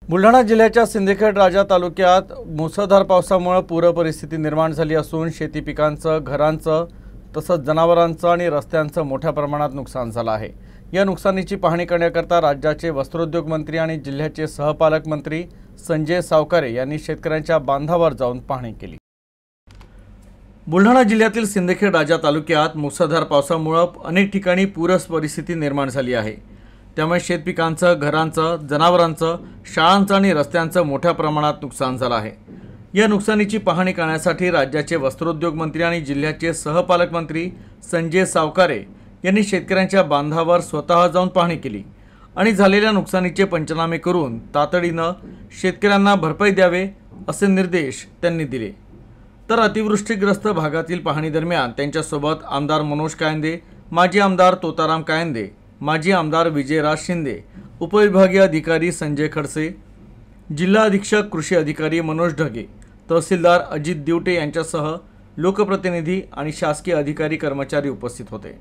बुलढाणा जिल्ह्याच्या सिंदखेड राजा तालुक्यात मुसळधार पावसामुळे पूर परिस्थिती निर्माण झाली असून शेती पिकांचं, घरांचं तसंच जनावरांचं आणि रस्त्यांचं मोठ्या प्रमाणात नुकसान झालं आहे। या नुकसानीची पाहणी करण्याकरता राज्याचे वस्त्रोद्योग मंत्री आणि जिल्ह्याचे सहपालकमंत्री संजय सावकारे यांनी शेतकऱ्यांच्या बांधावर जाऊन पाहणी केली। बुलढाणा जिल्ह्यातील सिंदखेड राजा तालुक्यात मुसळधार पावसामुळे अनेक ठिकाणी पूर परिस्थिती निर्माण झाली आहे। त्यामुळे शेतपिकांचं, घरांचं, जनावरांचं, शाळांचं आणि रस्त्यांचं मोठ्या प्रमाणात नुकसान झालं आहे। या नुकसानीची पाहणी करण्यासाठी राज्याचे वस्त्रोद्योग मंत्री आणि जिल्ह्याचे सहपालकमंत्री संजय सावकारे यांनी शेतकऱ्यांच्या बांधावर स्वतः जाऊन पाहणी केली आणि झालेल्या नुकसानीचे पंचनामे करून तातडीनं शेतकऱ्यांना भरपाई द्यावे असे निर्देश त्यांनी दिले। तर अतिवृष्टीग्रस्त भागातील पाहणी दरम्यान त्यांच्यासोबत आमदार मनोज कायंदे, माजी आमदार तोताराम कायंदे, माजी आमदार विजयराज शिंदे, उपविभागीय अधिकारी संजय खडसे, जिल्हा अधीक्षक कृषी अधिकारी मनोज ढगे, तहसीलदार अजित दिवटे यांच्यासह लोकप्रतिनिधी आणि शासकीय अधिकारी कर्मचारी उपस्थित होते।